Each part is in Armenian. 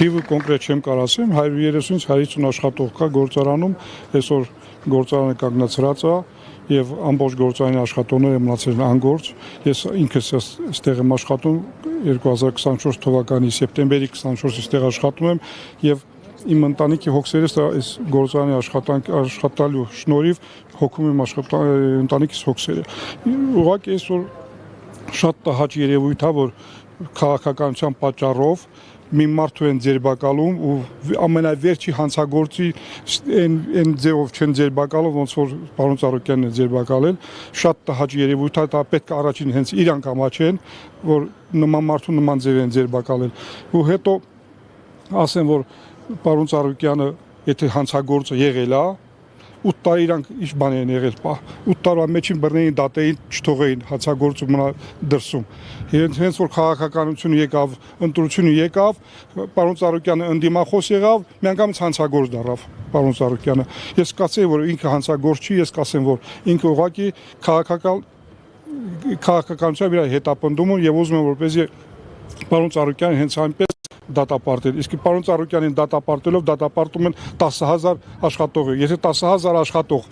Թիվը կոնկրետ չեմ կարող ասեմ, 130-ից 150 աշխատող կա գործարանում, այսօր գործարանը կանգնացրած է եւ ամբողջ գործարանի աշխատողները մնացել են անգործ։ Ես ինքս այստեղ եմ աշխատում 2024 թվականի սեպտեմբերի 24-ից այստեղ աշխատում եմ եւ իմ ընտանիքի հոգսերս այս գործարանի աշխատալու շնորհիվ հոգում եմ ընտանիքիս հոգսերը։ Ուղղակի այսօր շատ տհաճ երևույթ է, որ քաղաքականության պատճառով մի մարդու են ձերբակալում ու ամենավերջի հանցագործի այն ձևով չեն ձերբակալում, ոնց որ պարոն Ծառուկյանն է ձերբակալել, շատ տհաճ երևույթ է, դա պետք է առաջին հենց իրանք ամաչեն, որ նման մարդու նման ձև են ձերբակալել։ Ու հետո ասեմ, որ պարոն Ծառուկյանը, եթե հանցագործը եղել է, 8 տարի իրանք ինչ բան են եղել, 8 տարվա մեջին բռնեին, դատեին, չթողեին հանցագործը մնա դրսում։ Հենց որ քաղաքականությունը եկավ, ընտրությունը եկավ, պարոն Ծառուկյանը ընդդիմախոս եղավ, միանգամից հանցագործ դառավ պարոն Ծառուկյանը։ Ես կասեի, որ ինքը հանցագործ չի, ես կասեմ, որ ինքը ուղղակի քաղաքականության իր հետապնդում է եւ ուզում եմ որպեսզի պարոն Ծառուկյանը հենց այնպես դատապարտել, իսկ պարոն Ծառուկյանին դատապարտելով դատապարտում են 10,000 աշխատող։ Եթե 10,000 աշխատող,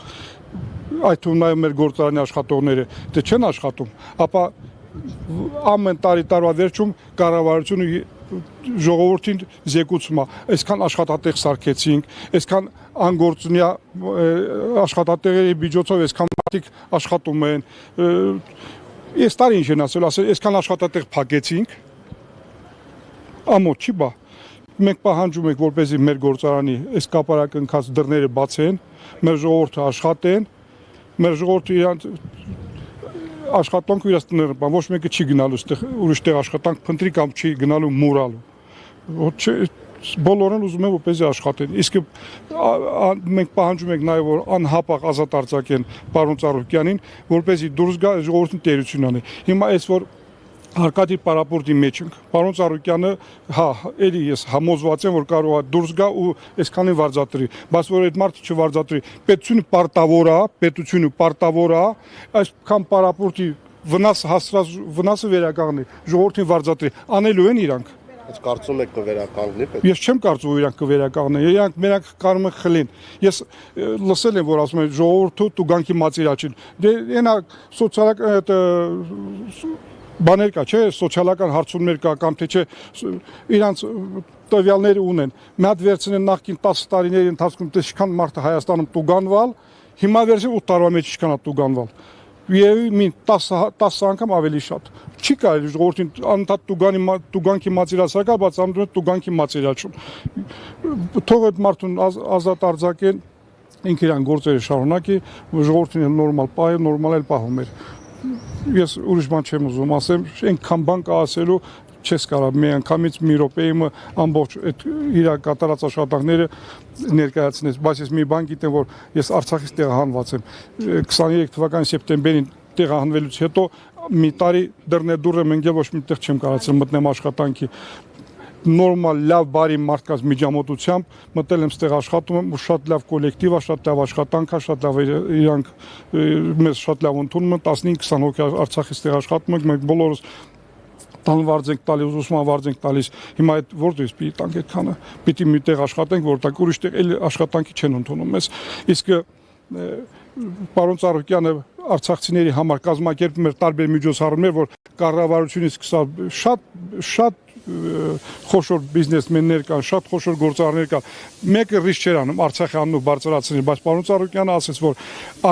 այդ թվում նաև մեր գործարանի աշխատողները, դե չեն աշխատում, ապա ամեն տարվա վերջում կառավարությունը ժողովրդին զեկուցում է, այսքան աշխատատեղ սարքեցինք, այսքան անգործնյա աշխատատեղերի միջոցով այսքան մարդիկ աշխատում են։ Այս տարի ինչ են ասել, այսքան աշխատատեղ փակեցինք, ամոթ չի բա։ Մենք պահանջում ենք, որպեսզի մեր գործարանի այս կապարակնքած դռները բացեն, մեր ժողովուրդը աշխատեն, մեր ժողովուրդը իրանց աշխատանքը իրաց տները բան, ոչ մեկը չի գնալու այստեղ ուրիշ տեղ աշխատանք փնտրի կամ չի գնալու մուրալու։ Բոլորն ուզում են որպեսզի աշխատեն։ Իսկ մենք պահանջում ենք նաև որ անհապաղ ազատ արձակեն պարոն Ծառուկյանին, որպեսզի դուրս գա ժողովրդին տերություն անի։ Հիմա այս որ Արկադի պարապորտի մեջ ենք, պարոն Ծառուկյանը, էլի ես համոզված եմ, որ կարող է դուրս գա ու այսքանին վարձատրի, բայց որ այդ մարդը չվարձատրի, պետությունը պարտավոր է, այսքան պարապորտի վնասը վերականգնի, ժողովրդին վարձատրի, անելու են իրանք։ Ես կարծում եք կվերականգնի պետք։ Ես չեմ կարծում որ իրանք կվերականգնեն, իրանք մենակ կարող են խլին։ Ես լսել եմ որ ասում են ժողովուրդը տուգանքի մածիրաչին։ Դե այնա սոցիալական բաներ կա, չէ, սոցիալական հարցումներ կա կամ թե չէ, իրանց տվյալները ունեն։ Մի հատ վերցնեն նախկին 10 տարիների ընթացքում ինչքան մարդ Հայաստանում տուգանվալ, հիմա վերցրին 8 տարվա մեջ ինչքան է տուգանվալ։ Եվ 10 անգամ ավելի շատ։ Չի կարելի ժողովրդին անընդհատ տուգանքի մածիրացակալ, բայց անդրոյ տուգանքի մածիրաչում։ Թող այդ մարդուն ազատ արձակեն, ինքը իրան գործերը շարունակի, ժողովրդին նորմալ պահի, նորմալ էլ պահում էր։ Ես ուրիշ բան չեմ ուզում ասեմ, այնքան բան կա ասելու չես կարող մի անգամից մի րոպեի ամբողջ այդ իր կատարած աշխատանքները ներկայացնես, բայց ես մի բան գիտեմ, որ ես Արցախից տեղահանված եմ 23 թվականի սեպտեմբերին տեղահանվելուց հետո մի տարի դռնեդուռ եմ ընկել, ոչ մի տեղ չեմ կարողացել մտնեմ աշխատանքի նորմալ լավ բարի մարդկանց միջամտությամբ մտել եմ ստեղ աշխատում եմ ու շատ լավ կոլեկտիվ է, շատ լավ աշխատանք է, շատ լավ իրանք մեզ շատ լավ ընդունում են 15-20 հոգի Արցախից ստեղ աշխատում ենք, մենք բոլորս տան վարձ ենք տալիս, ուսման վարձ ենք տալիս, հիմա այդ որտեղից պիտի տանք այդքանը, պիտի մի տեղ աշխատենք, որտեղ ուրիշ տեղ էլ աշխատանքի չեն ընդունում մեզ, իսկ պարոն Ծառուկյանը արցախցիների համար կազմակերպում էր տարբեր միջոցառումներ, որ կառավարությունից սկսած շատ խոշոր բիզնեսմեններ կան, շատ խոշոր գործարարներ կան, մեկը ռիսկ չէր անում Արցախի անունով բարձրացնել, բայց պարոն Ծառուկյանը ասեց, որ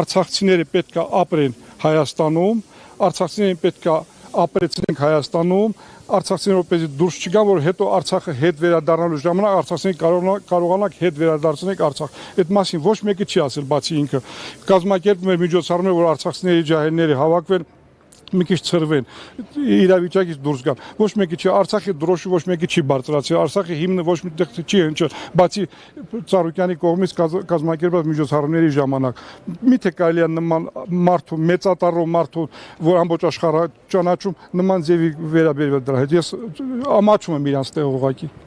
արցախցիները պետք է ապրեն Հայաստանում, արցախցիներին պետք է ապրեցնենք Հայաստանում, արցախցիները որպեսզի դուրս չգան, որ հետո Արցախը հետ վերադառնալու ժամանակ արցախցիներին կարողանանք հետ վերադարձնել Արցախ։ Այդ մասին ոչ մեկը չի ասել, բացի ինքը։ Կազմակերպում էր միջոցառումներ, որ արցախցիների ջահելները հավաքվեն, մի քիչ ցրվեն, իրավիճակից դուրս գան։ Ոչ մեկը չի, Արցախի դրոշը ոչ մեկը չի բարձրացրել, Արցախի հիմնը ոչ միտեղ չի հնչել, բացի Ծառուկյանի կողմից կազմակերպված միջոցառումների ժամանակ։ Միթե կարելի է նման մարդու, մեծատառով մարդու, որ ամբողջ աշխարհը ճանաչում, նման ձևի վերաբերվել դրա հետ։ Ես ամաչում եմ իրանց տեղ ուղղակի։